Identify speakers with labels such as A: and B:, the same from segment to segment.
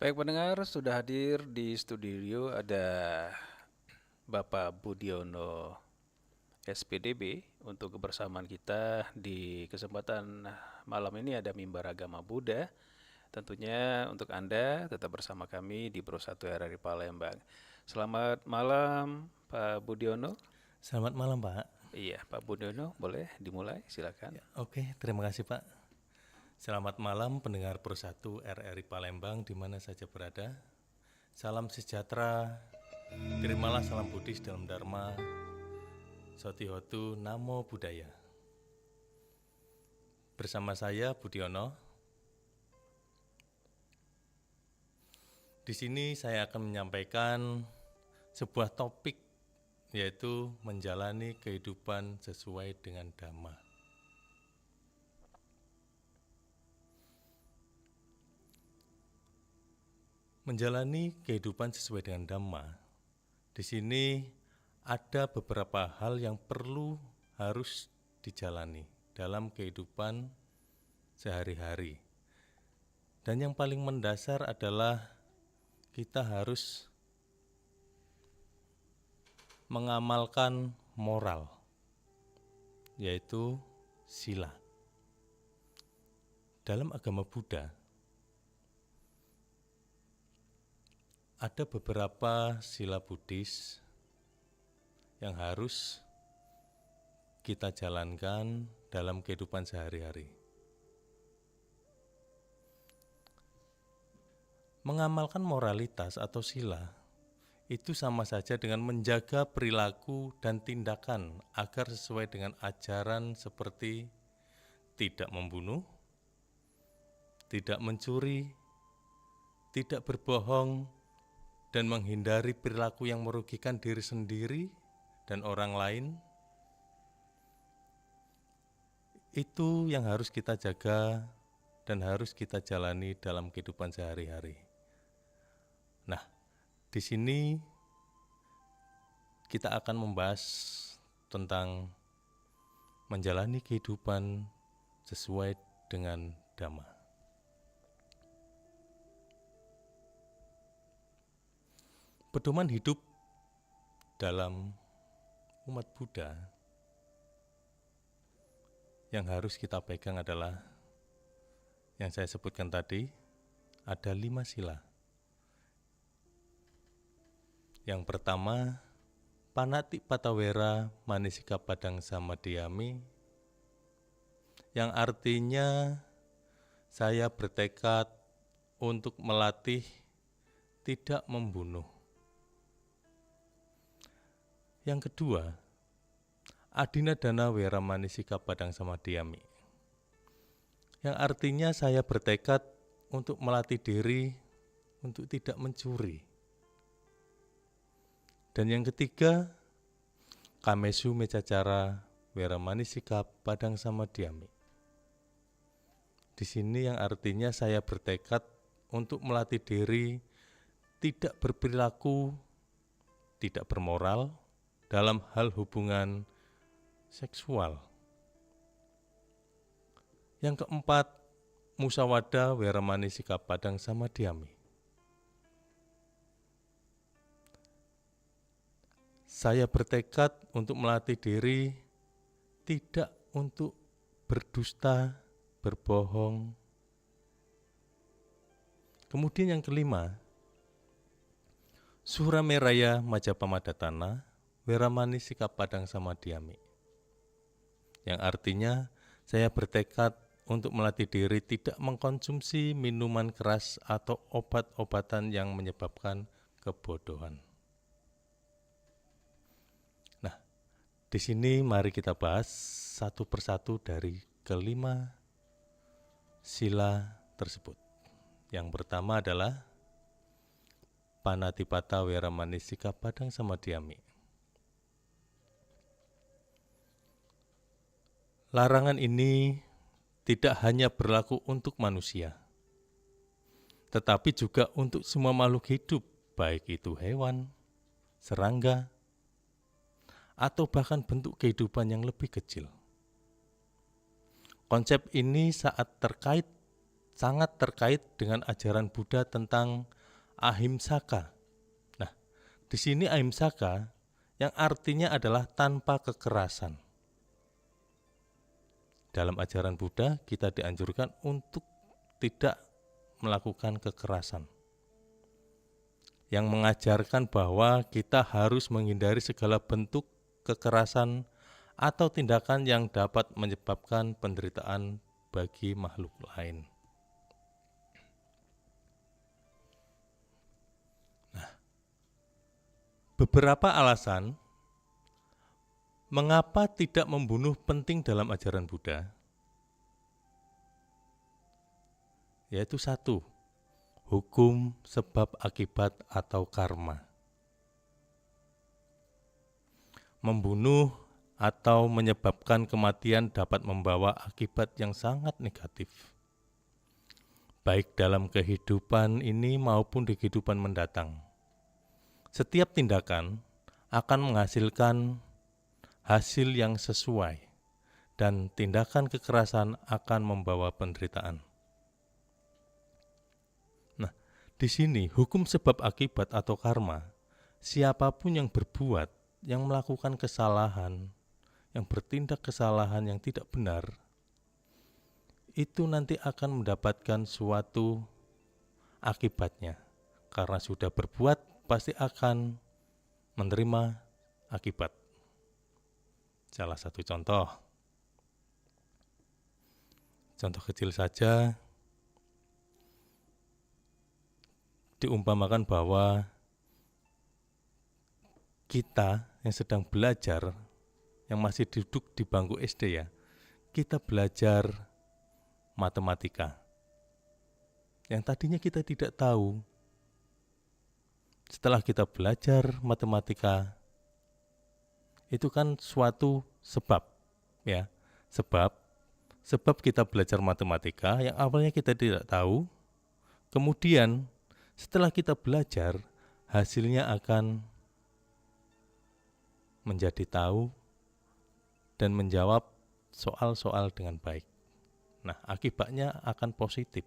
A: Baik pendengar, sudah hadir di studio ada Bapak Budiono SPDB untuk kebersamaan kita di kesempatan malam ini ada mimbar agama Buddha. Tentunya untuk Anda tetap bersama kami di Pro 1 RRI Palembang. Selamat malam Pak Budiono.
B: Selamat malam, Pak.
A: Iya, Pak Budiono, boleh dimulai, silakan.
B: Oke, terima kasih, Pak. Selamat malam pendengar Pro 1 RRI Palembang di mana saja berada. Salam sejahtera, terimalah salam Buddhis dalam Dharma, Sotihotu Namo Buddhaya. Bersama saya Budiono. Di sini saya akan menyampaikan sebuah topik yaitu menjalani kehidupan sesuai dengan Dhamma. Menjalani kehidupan sesuai dengan Dhamma. Di sini ada beberapa hal yang perlu harus dijalani dalam kehidupan sehari-hari. Dan yang paling mendasar adalah kita harus mengamalkan moral, yaitu sila. Dalam agama Buddha, ada beberapa sila Buddhis yang harus kita jalankan dalam kehidupan sehari-hari. Mengamalkan moralitas atau sila itu sama saja dengan menjaga perilaku dan tindakan agar sesuai dengan ajaran seperti tidak membunuh, tidak mencuri, tidak berbohong, dan menghindari perilaku yang merugikan diri sendiri dan orang lain. Itu yang harus kita jaga dan harus kita jalani dalam kehidupan sehari-hari. Nah, di sini kita akan membahas tentang menjalani kehidupan sesuai dengan Dhamma. Pedoman hidup dalam umat Buddha yang harus kita pegang adalah yang saya sebutkan tadi, ada 5 sila. Yang pertama, Panatipatawera Manisika Padang Samadhyami, yang artinya saya bertekad untuk melatih tidak membunuh. Yang kedua, Adinadana Wera Manisika Padang Samadhyami, yang artinya saya bertekad untuk melatih diri untuk tidak mencuri. Dan yang ketiga, Kamesu Mecacara Wera Manisika Padang Samadhyami. Di sini yang artinya saya bertekad untuk melatih diri tidak berperilaku, tidak bermoral dalam hal hubungan seksual. Yang keempat, Musawada Wera Manisika Padang Samadhyami. Saya bertekad untuk melatih diri tidak untuk berdusta, berbohong. Kemudian yang kelima, Surameraya Majapamadhatana Wera Manisika Padang Samadhyami, yang artinya saya bertekad untuk melatih diri tidak mengkonsumsi minuman keras atau obat-obatan yang menyebabkan kebodohan. Nah, di sini mari kita bahas satu persatu dari kelima sila tersebut. Yang pertama adalah Panatipata Wera Manisika Padang Samadhyami. Larangan ini tidak hanya berlaku untuk manusia, tetapi juga untuk semua makhluk hidup, baik itu hewan, serangga, atau bahkan bentuk kehidupan yang lebih kecil. Konsep ini sangat terkait dengan ajaran Buddha tentang ahimsaka. Nah, di sini ahimsaka yang artinya adalah tanpa kekerasan. Dalam ajaran Buddha kita dianjurkan untuk tidak melakukan kekerasan, yang mengajarkan bahwa kita harus menghindari segala bentuk kekerasan atau tindakan yang dapat menyebabkan penderitaan bagi makhluk lain. Nah, beberapa alasan mengapa tidak membunuh penting dalam ajaran Buddha, yaitu satu, hukum sebab akibat atau karma. Membunuh atau menyebabkan kematian dapat membawa akibat yang sangat negatif, baik dalam kehidupan ini maupun di kehidupan mendatang. Setiap tindakan akan menghasilkan hasil yang sesuai, dan tindakan kekerasan akan membawa penderitaan. Nah, di sini hukum sebab akibat atau karma, siapapun yang berbuat, yang melakukan kesalahan, yang bertindak kesalahan yang tidak benar, itu nanti akan mendapatkan suatu akibatnya. Karena sudah berbuat, pasti akan menerima akibat. Salah satu contoh kecil saja, diumpamakan bahwa kita yang sedang belajar, yang masih duduk di bangku SD ya, kita belajar matematika. Yang tadinya kita tidak tahu, setelah kita belajar matematika, itu kan suatu sebab, ya. Sebab kita belajar matematika yang awalnya kita tidak tahu, kemudian setelah kita belajar, hasilnya akan menjadi tahu dan menjawab soal-soal dengan baik. Nah, akibatnya akan positif.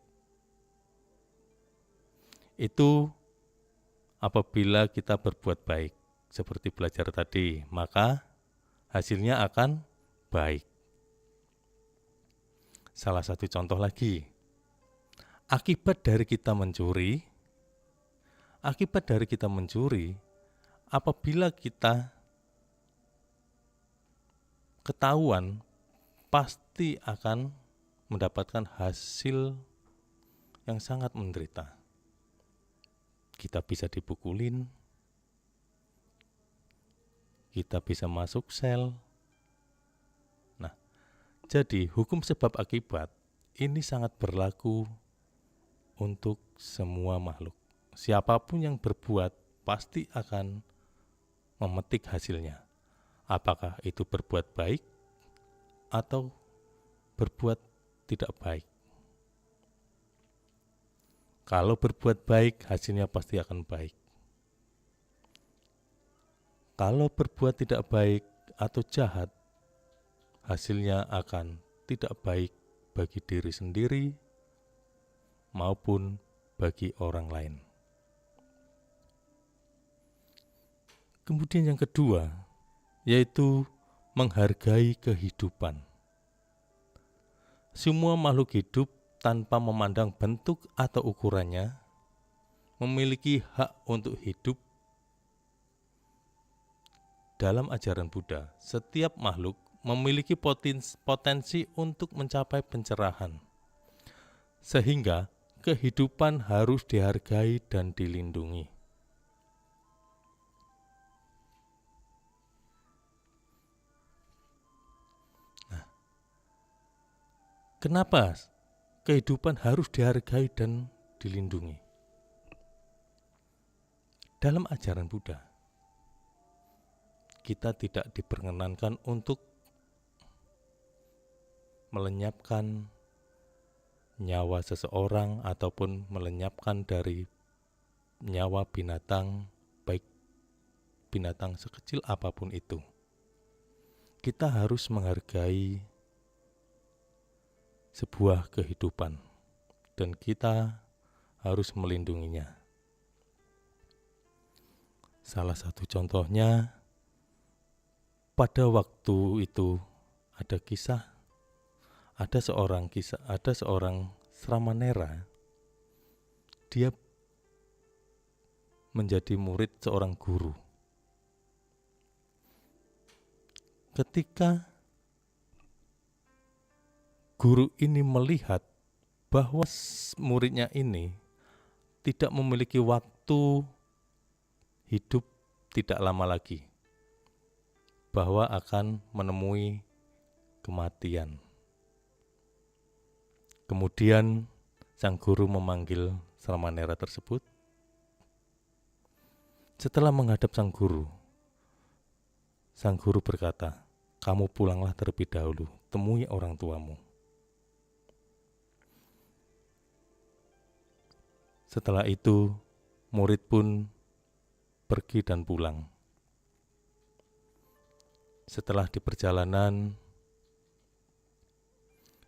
B: Itu apabila kita berbuat baik, seperti belajar tadi, maka hasilnya akan baik. Salah satu contoh lagi, akibat dari kita mencuri, apabila kita ketahuan, pasti akan mendapatkan hasil yang sangat menderita. Kita bisa dipukulin, kita bisa masuk sel. Nah, jadi hukum sebab akibat ini sangat berlaku untuk semua makhluk. Siapapun yang berbuat pasti akan memetik hasilnya. Apakah itu berbuat baik atau berbuat tidak baik. Kalau berbuat baik, hasilnya pasti akan baik. Kalau berbuat tidak baik atau jahat, hasilnya akan tidak baik bagi diri sendiri maupun bagi orang lain. Kemudian yang kedua, yaitu menghargai kehidupan. Semua makhluk hidup tanpa memandang bentuk atau ukurannya memiliki hak untuk hidup. Dalam ajaran Buddha, setiap makhluk memiliki potensi untuk mencapai pencerahan, sehingga kehidupan harus dihargai dan dilindungi. Nah, kenapa kehidupan harus dihargai dan dilindungi? Dalam ajaran Buddha, kita tidak diperkenankan untuk melenyapkan nyawa seseorang ataupun melenyapkan dari nyawa binatang, baik binatang sekecil apapun itu. Kita harus menghargai sebuah kehidupan dan kita harus melindunginya. Salah satu contohnya, pada waktu itu ada seorang Sramanera. Dia menjadi murid seorang guru. Ketika guru ini melihat bahwa muridnya ini tidak memiliki waktu hidup tidak lama lagi, bahwa akan menemui kematian. Kemudian sang guru memanggil Sramanera tersebut. Setelah menghadap sang guru berkata, "Kamu pulanglah terlebih dahulu, temui orang tuamu." Setelah itu, murid pun pergi dan pulang. Setelah di perjalanan,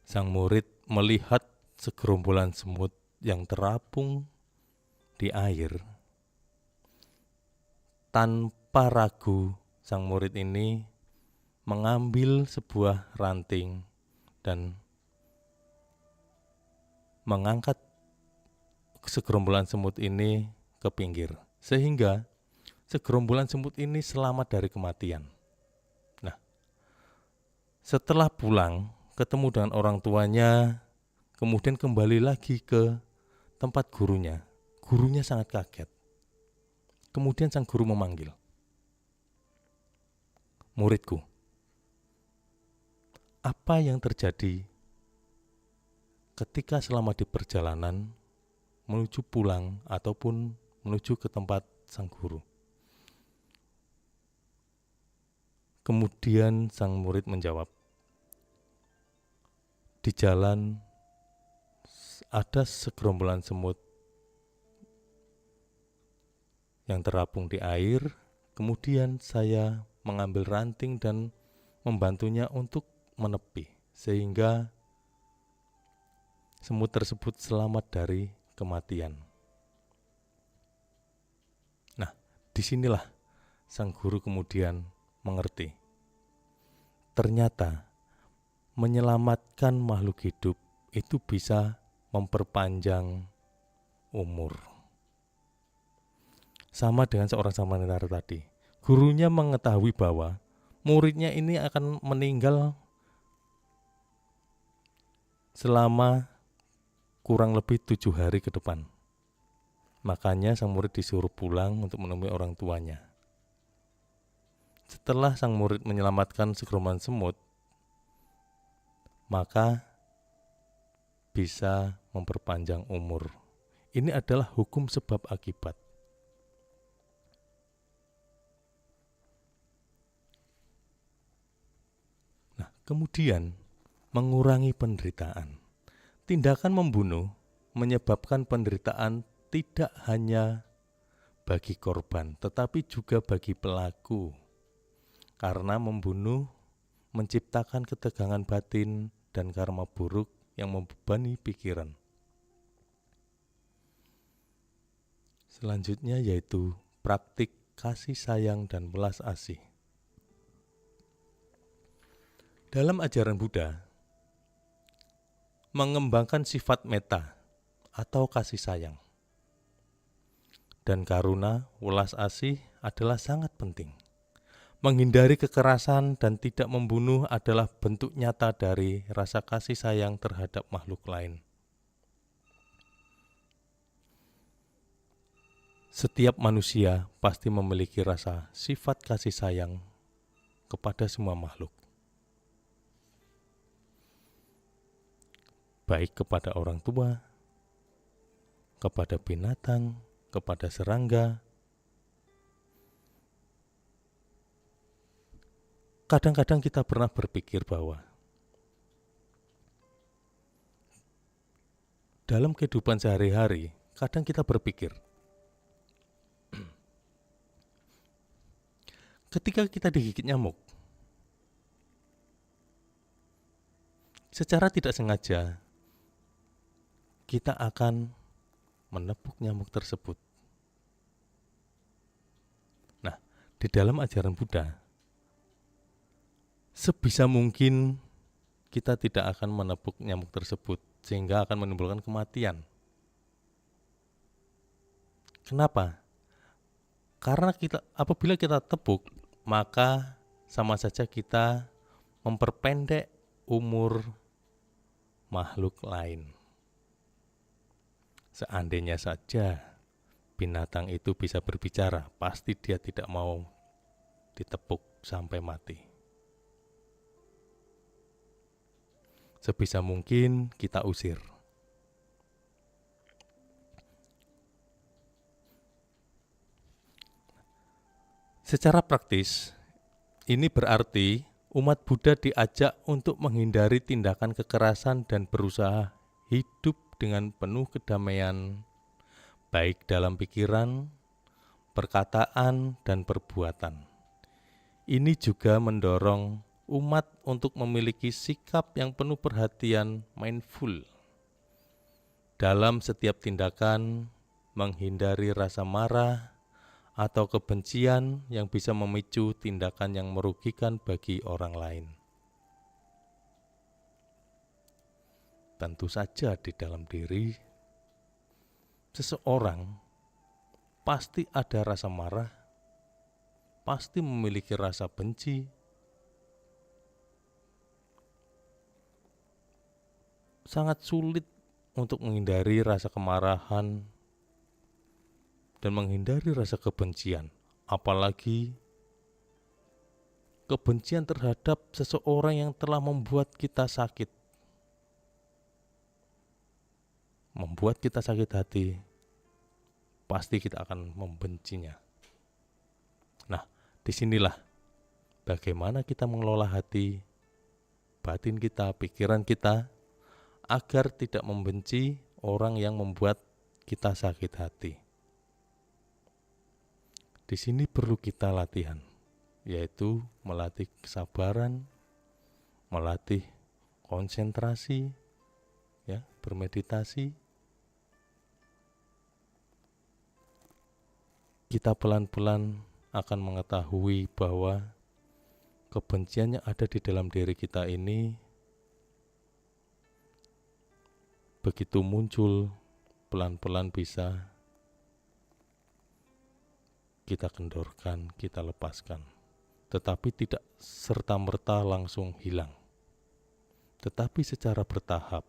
B: sang murid melihat segerombolan semut yang terapung di air. Tanpa ragu, sang murid ini mengambil sebuah ranting dan mengangkat segerombolan semut ini ke pinggir, sehingga segerombolan semut ini selamat dari kematian. Nah, setelah pulang, ketemu dengan orang tuanya, kemudian kembali lagi ke tempat gurunya. Gurunya sangat kaget. Kemudian sang guru memanggil, "Muridku, apa yang terjadi ketika selama di perjalanan menuju pulang ataupun menuju ke tempat sang guru?" Kemudian sang murid menjawab, "Di jalan ada segerombolan semut yang terapung di air, kemudian saya mengambil ranting dan membantunya untuk menepi, sehingga semut tersebut selamat dari kematian." Nah, disinilah sang guru kemudian mengerti. Ternyata menyelamatkan makhluk hidup itu bisa memperpanjang umur. Sama dengan seorang Sramanera tadi. Gurunya mengetahui bahwa muridnya ini akan meninggal selama kurang lebih 7 hari ke depan. Makanya sang murid disuruh pulang untuk menemui orang tuanya. Setelah sang murid menyelamatkan segerombolan semut, maka bisa memperpanjang umur. Ini adalah hukum sebab akibat. Nah, kemudian mengurangi penderitaan. Tindakan membunuh menyebabkan penderitaan tidak hanya bagi korban, tetapi juga bagi pelaku. Karena membunuh menciptakan ketegangan batin dan karma buruk yang membebani pikiran. Selanjutnya yaitu praktik kasih sayang dan belas asih. Dalam ajaran Buddha, mengembangkan sifat metta atau kasih sayang dan karuna welas asih adalah sangat penting. Menghindari kekerasan dan tidak membunuh adalah bentuk nyata dari rasa kasih sayang terhadap makhluk lain. Setiap manusia pasti memiliki rasa sifat kasih sayang kepada semua makhluk. Baik kepada orang tua, kepada binatang, kepada serangga. Kadang-kadang kita pernah berpikir bahwa dalam kehidupan sehari-hari, kadang kita berpikir, ketika kita digigit nyamuk, secara tidak sengaja kita akan menepuk nyamuk tersebut. di dalam ajaran Buddha, sebisa mungkin kita tidak akan menepuk nyamuk tersebut sehingga akan menimbulkan kematian. Kenapa? Karena apabila kita tepuk, maka sama saja kita memperpendek umur makhluk lain. Seandainya saja binatang itu bisa berbicara, pasti dia tidak mau ditepuk sampai mati. Sebisa mungkin kita usir. Secara praktis, ini berarti umat Buddha diajak untuk menghindari tindakan kekerasan dan berusaha hidup dengan penuh kedamaian, baik dalam pikiran, perkataan, dan perbuatan. Ini juga mendorong umat untuk memiliki sikap yang penuh perhatian, mindful. Dalam setiap tindakan, menghindari rasa marah atau kebencian yang bisa memicu tindakan yang merugikan bagi orang lain. Tentu saja di dalam diri seseorang pasti ada rasa marah, pasti memiliki rasa benci, sangat sulit untuk menghindari rasa kemarahan dan menghindari rasa kebencian, apalagi kebencian terhadap seseorang yang telah membuat kita sakit, membuat kita sakit hati, pasti kita akan membencinya. Nah, disinilah bagaimana kita mengelola hati, batin kita, pikiran kita, agar tidak membenci orang yang membuat kita sakit hati. Di sini perlu kita latihan, yaitu melatih kesabaran, melatih konsentrasi, ya, bermeditasi. Kita pelan-pelan akan mengetahui bahwa kebencian yang ada di dalam diri kita ini begitu muncul, pelan-pelan bisa kita kendorkan, kita lepaskan. Tetapi tidak serta-merta langsung hilang. Tetapi secara bertahap,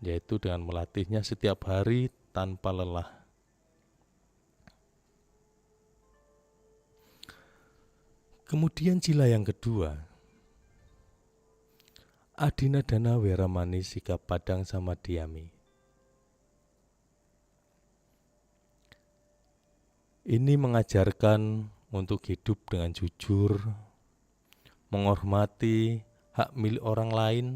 B: yaitu dengan melatihnya setiap hari tanpa lelah. Kemudian sila yang kedua, Adinadana Weramani, sikap padang sama diami. Ini mengajarkan untuk hidup dengan jujur, menghormati hak milik orang lain,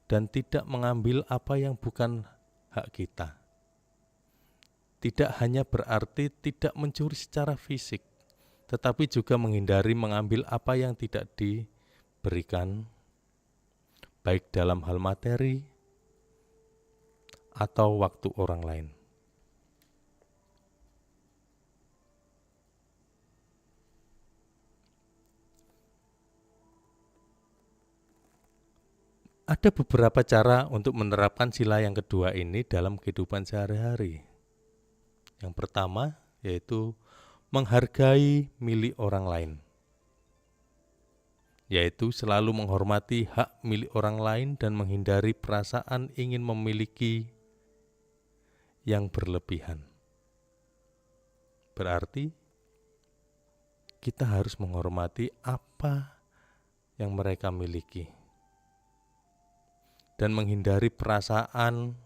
B: dan tidak mengambil apa yang bukan hak kita. Tidak hanya berarti tidak mencuri secara fisik, tetapi juga menghindari mengambil apa yang tidak diberikan, baik dalam hal materi atau waktu orang lain. Ada beberapa cara untuk menerapkan sila yang kedua ini dalam kehidupan sehari-hari. Yang pertama yaitu menghargai milik orang lain, yaitu selalu menghormati hak milik orang lain dan menghindari perasaan ingin memiliki yang berlebihan. Berarti kita harus menghormati apa yang mereka miliki dan menghindari perasaan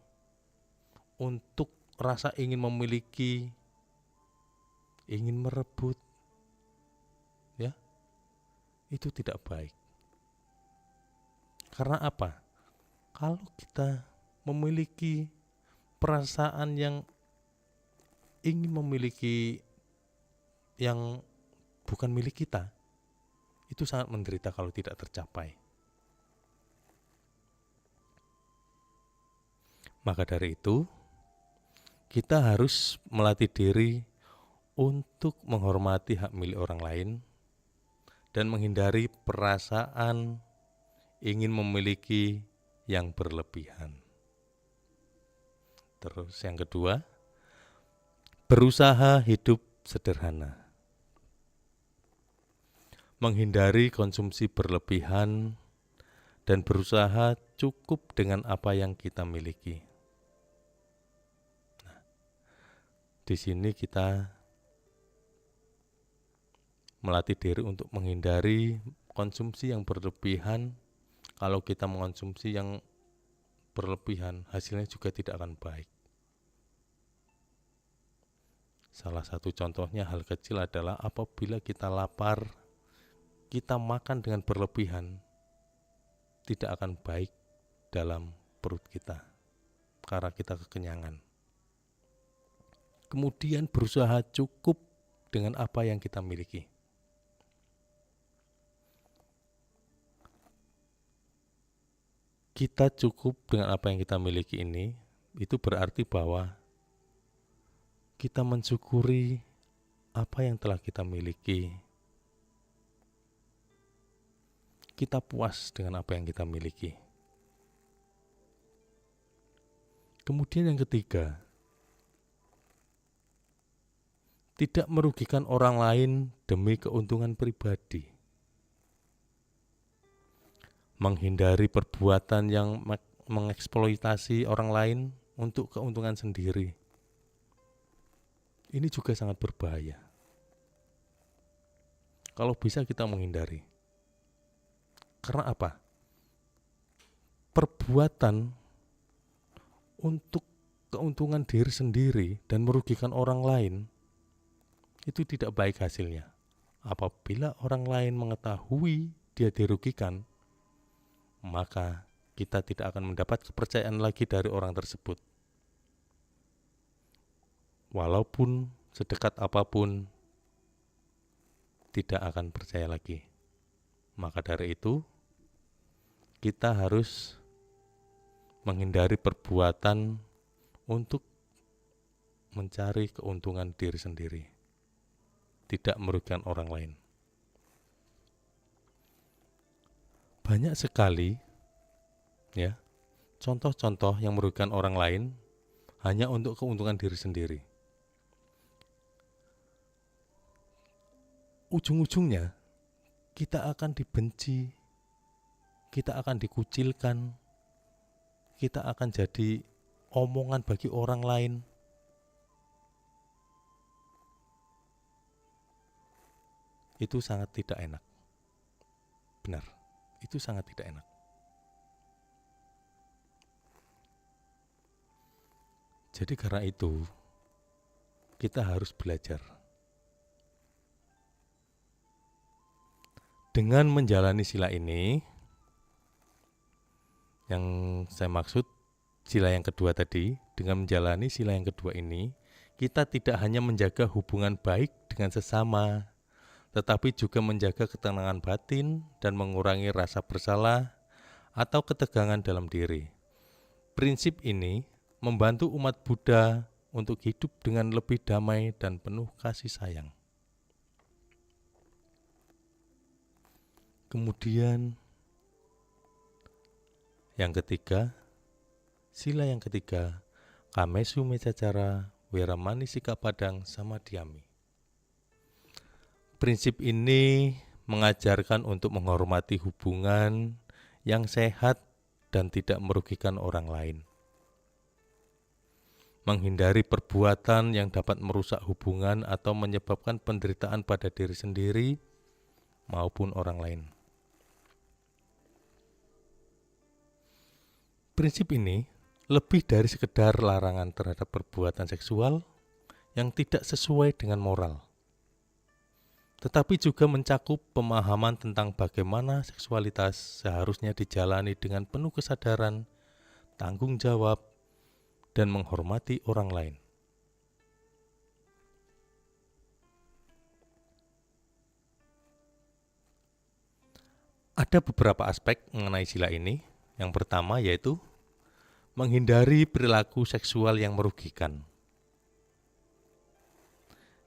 B: untuk rasa ingin memiliki, ingin merebut, ya, itu tidak baik. Karena apa? Kalau kita memiliki perasaan yang ingin memiliki yang bukan milik kita, itu sangat menderita kalau tidak tercapai. Maka dari itu, kita harus melatih diri untuk menghormati hak milik orang lain dan menghindari perasaan ingin memiliki yang berlebihan. Terus yang kedua, berusaha hidup sederhana. Menghindari konsumsi berlebihan dan berusaha cukup dengan apa yang kita miliki. Nah, di sini kita melatih diri untuk menghindari konsumsi yang berlebihan. Kalau kita mengonsumsi yang berlebihan, hasilnya juga tidak akan baik. Salah satu contohnya hal kecil adalah apabila kita lapar, kita makan dengan berlebihan, tidak akan baik dalam perut kita karena kita kekenyangan. Kemudian berusaha cukup dengan apa yang kita miliki. Kita cukup dengan apa yang kita miliki ini, itu berarti bahwa kita mensyukuri apa yang telah kita miliki. Kita puas dengan apa yang kita miliki. Kemudian yang ketiga, tidak merugikan orang lain demi keuntungan pribadi. Menghindari perbuatan yang mengeksploitasi orang lain untuk keuntungan sendiri. Ini juga sangat berbahaya. Kalau bisa kita menghindari. Karena apa? Perbuatan untuk keuntungan diri sendiri dan merugikan orang lain itu tidak baik hasilnya. Apabila orang lain mengetahui dia dirugikan, maka kita tidak akan mendapat kepercayaan lagi dari orang tersebut. Walaupun sedekat apapun, tidak akan percaya lagi. Maka dari itu, kita harus menghindari perbuatan untuk mencari keuntungan diri sendiri, tidak merugikan orang lain. Banyak sekali ya contoh-contoh yang merugikan orang lain hanya untuk keuntungan diri sendiri. Ujung-ujungnya kita akan dibenci, kita akan dikucilkan, kita akan jadi omongan bagi orang lain. Itu sangat tidak enak. Benar, itu sangat tidak enak. Jadi karena itu, kita harus belajar. Dengan menjalani sila ini, yang saya maksud sila yang kedua tadi, dengan menjalani sila yang kedua ini, kita tidak hanya menjaga hubungan baik dengan sesama, tetapi juga menjaga ketenangan batin dan mengurangi rasa bersalah atau ketegangan dalam diri. Prinsip ini membantu umat Buddha untuk hidup dengan lebih damai dan penuh kasih sayang. Kemudian yang ketiga, sila yang ketiga, Kamesu Mecacara, Weramani Sikapadang, Samadhyami. Prinsip ini mengajarkan untuk menghormati hubungan yang sehat dan tidak merugikan orang lain. Menghindari perbuatan yang dapat merusak hubungan atau menyebabkan penderitaan pada diri sendiri maupun orang lain. Prinsip ini lebih dari sekedar larangan terhadap perbuatan seksual yang tidak sesuai dengan moral, tetapi juga mencakup pemahaman tentang bagaimana seksualitas seharusnya dijalani dengan penuh kesadaran, tanggung jawab, dan menghormati orang lain. Ada beberapa aspek mengenai sila ini. Yang pertama yaitu menghindari perilaku seksual yang merugikan.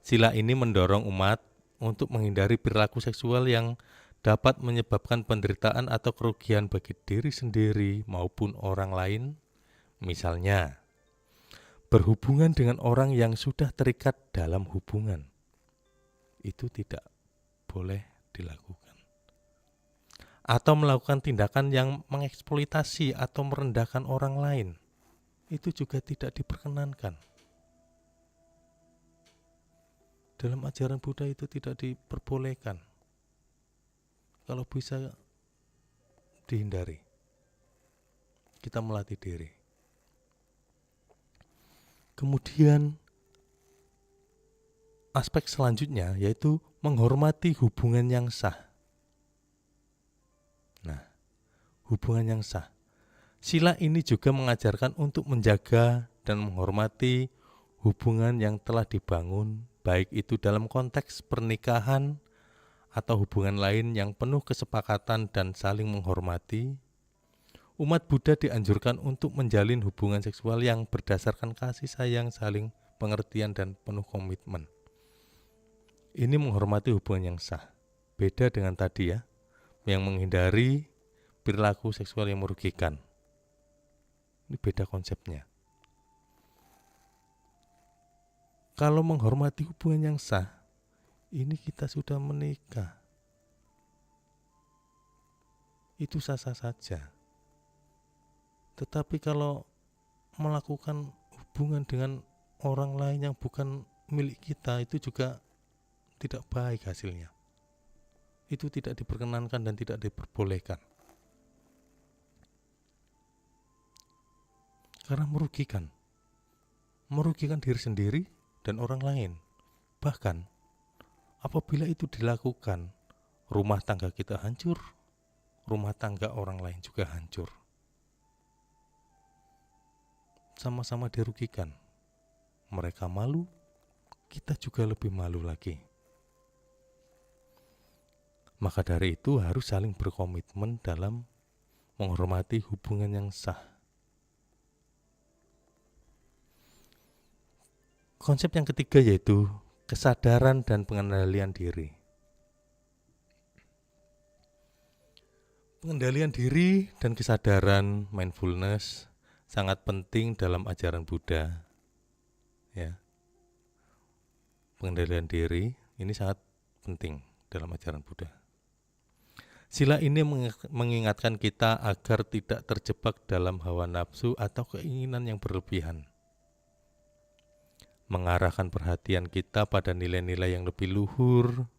B: Sila ini mendorong umat untuk menghindari perilaku seksual yang dapat menyebabkan penderitaan atau kerugian bagi diri sendiri maupun orang lain. Misalnya, berhubungan dengan orang yang sudah terikat dalam hubungan. Itu tidak boleh dilakukan. Atau melakukan tindakan yang mengeksploitasi atau merendahkan orang lain. Itu juga tidak diperkenankan. Dalam ajaran Buddha itu tidak diperbolehkan. Kalau bisa dihindari. Kita melatih diri. Kemudian aspek selanjutnya yaitu menghormati hubungan yang sah. Nah, hubungan yang sah. Sila ini juga mengajarkan untuk menjaga dan menghormati hubungan yang telah dibangun, baik itu dalam konteks pernikahan atau hubungan lain yang penuh kesepakatan dan saling menghormati. Umat Buddha dianjurkan untuk menjalin hubungan seksual yang berdasarkan kasih sayang, saling pengertian, dan penuh komitmen. Ini menghormati hubungan yang sah. Beda dengan tadi ya, yang menghindari perilaku seksual yang merugikan. Ini beda konsepnya. Kalau menghormati hubungan yang sah, ini kita sudah menikah. Itu sah-sah saja. Tetapi kalau melakukan hubungan dengan orang lain yang bukan milik kita, itu juga tidak baik hasilnya. Itu tidak diperkenankan dan tidak diperbolehkan. Karena merugikan diri sendiri dan orang lain. Bahkan apabila itu dilakukan, rumah tangga kita hancur, rumah tangga orang lain juga hancur. Sama-sama dirugikan. Mereka malu, kita juga lebih malu lagi. Maka dari itu harus saling berkomitmen dalam menghormati hubungan yang sah. Konsep yang ketiga yaitu kesadaran dan pengendalian diri. Pengendalian diri dan kesadaran mindfulness sangat penting dalam ajaran Buddha. Ya. Pengendalian diri ini sangat penting dalam ajaran Buddha. Sila ini mengingatkan kita agar tidak terjebak dalam hawa nafsu atau keinginan yang berlebihan. Mengarahkan perhatian kita pada nilai-nilai yang lebih luhur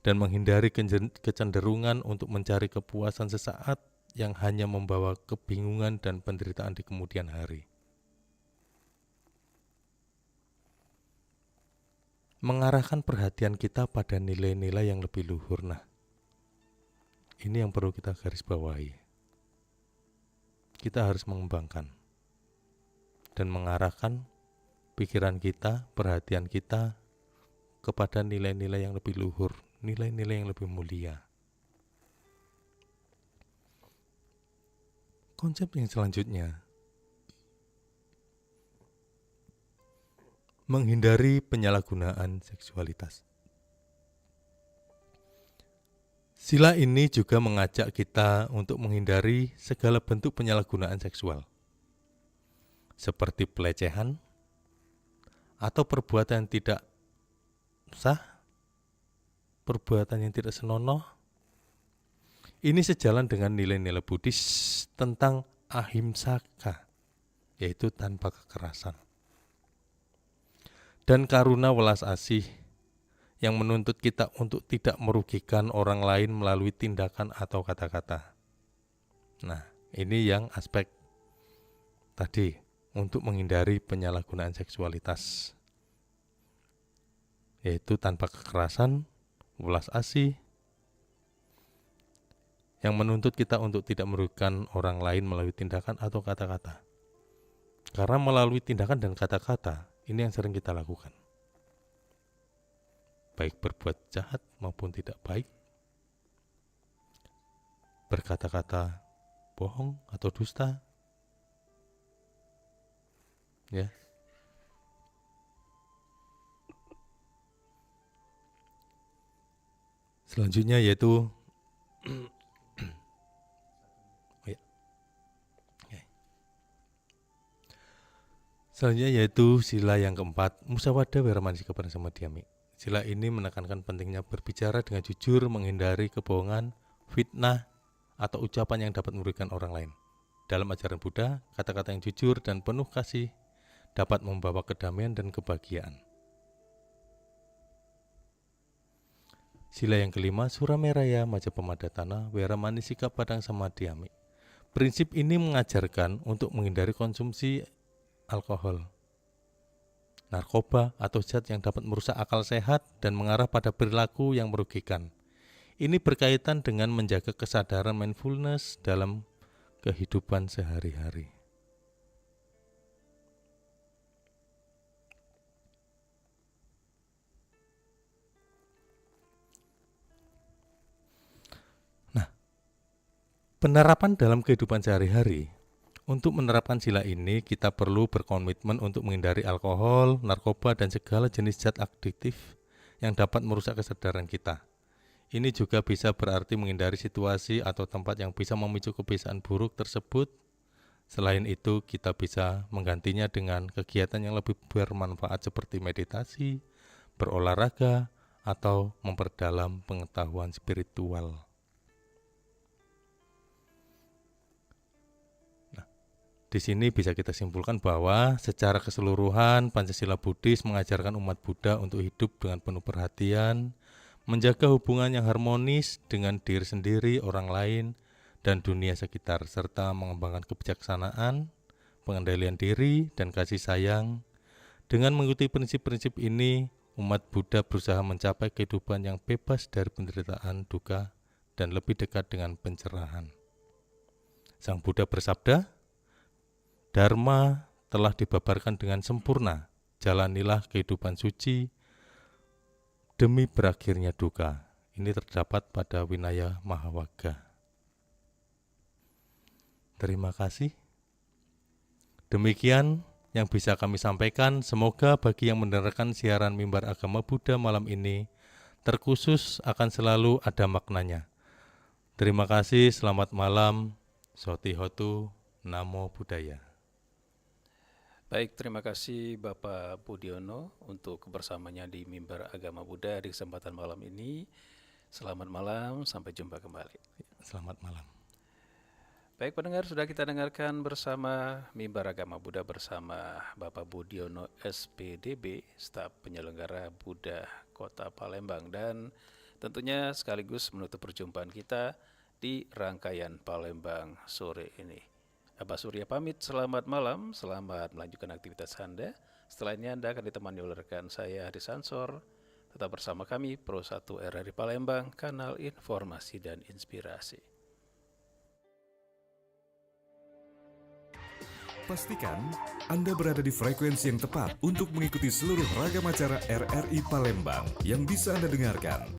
B: dan menghindari kecenderungan untuk mencari kepuasan sesaat yang hanya membawa kebingungan dan penderitaan di kemudian hari. Mengarahkan perhatian kita pada nilai-nilai yang lebih luhur. Nah, ini yang perlu kita garis bawahi. Kita harus mengembangkan dan mengarahkan pikiran kita, perhatian kita kepada nilai-nilai yang lebih luhur, nilai-nilai yang lebih mulia. Konsep yang selanjutnya, menghindari penyalahgunaan seksualitas. Sila ini juga mengajak kita untuk menghindari segala bentuk penyalahgunaan seksual, seperti pelecehan atau perbuatan yang tidak sah, perbuatan yang tidak senonoh. Ini sejalan dengan nilai-nilai Buddhis tentang ahimsaka, yaitu tanpa kekerasan. Dan karuna welas asih yang menuntut kita untuk tidak merugikan orang lain melalui tindakan atau kata-kata. Nah, ini yang aspek tadi untuk menghindari penyalahgunaan seksualitas, yaitu tanpa kekerasan, welas asih, yang menuntut kita untuk tidak merugikan orang lain melalui tindakan atau kata-kata. Karena melalui tindakan dan kata-kata, ini yang sering kita lakukan. Baik berbuat jahat maupun tidak baik, berkata-kata bohong atau dusta, ya. Selanjutnya yaitu oh ya. Oke. Selanjutnya yaitu sila yang keempat, musyawadah Wiramanisika bareng sama Dhyami. Sila ini menekankan pentingnya berbicara dengan jujur, menghindari kebohongan, fitnah, atau ucapan yang dapat merugikan orang lain. Dalam ajaran Buddha, kata-kata yang jujur dan penuh kasih dapat membawa kedamaian dan kebahagiaan. Sila yang kelima, Surameraya Majapahit Wiramanisika Padang sama Dhyami. Prinsip ini mengajarkan untuk menghindari konsumsi alkohol, narkoba, atau zat yang dapat merusak akal sehat dan mengarah pada perilaku yang merugikan. Ini berkaitan dengan menjaga kesadaran mindfulness dalam kehidupan sehari-hari. Penerapan dalam kehidupan sehari-hari. Untuk menerapkan sila ini, kita perlu berkomitmen untuk menghindari alkohol, narkoba, dan segala jenis zat adiktif yang dapat merusak kesadaran kita. Ini juga bisa berarti menghindari situasi atau tempat yang bisa memicu kebiasaan buruk tersebut. Selain itu, kita bisa menggantinya dengan kegiatan yang lebih bermanfaat seperti meditasi, berolahraga, atau memperdalam pengetahuan spiritual. Di sini bisa kita simpulkan bahwa secara keseluruhan Pancasila Buddhis mengajarkan umat Buddha untuk hidup dengan penuh perhatian, menjaga hubungan yang harmonis dengan diri sendiri, orang lain, dan dunia sekitar, serta mengembangkan kebijaksanaan, pengendalian diri, dan kasih sayang. Dengan mengikuti prinsip-prinsip ini, umat Buddha berusaha mencapai kehidupan yang bebas dari penderitaan, duka, dan lebih dekat dengan pencerahan. Sang Buddha bersabda, Dharma telah dibabarkan dengan sempurna, jalanilah kehidupan suci demi berakhirnya duka. Ini terdapat pada Vinaya Mahawagga. Terima kasih. Demikian yang bisa kami sampaikan. Semoga bagi yang mendengarkan siaran Mimbar Agama Buddha malam ini terkhusus akan selalu ada maknanya. Terima kasih, selamat malam. Sotihotu, Namo Buddhaya.
A: Baik, terima kasih Bapak Budiono untuk kebersamaannya di Mimbar Agama Buddha di kesempatan malam ini. Selamat malam, sampai jumpa kembali.
B: Selamat malam.
A: Baik pendengar, sudah kita dengarkan bersama Mimbar Agama Buddha bersama Bapak Budiono SPDB, staf penyelenggara Buddha Kota Palembang. Dan tentunya sekaligus menutup perjumpaan kita di rangkaian Palembang sore ini. Abah Surya pamit, selamat malam, selamat melanjutkan aktivitas Anda. Setelah ini Anda akan ditemani oleh rekan saya Haris Sansor. Tetap bersama kami Pro 1 RRI Palembang, kanal informasi dan inspirasi.
C: Pastikan Anda berada di frekuensi yang tepat untuk mengikuti seluruh ragam acara RRI Palembang yang bisa Anda dengarkan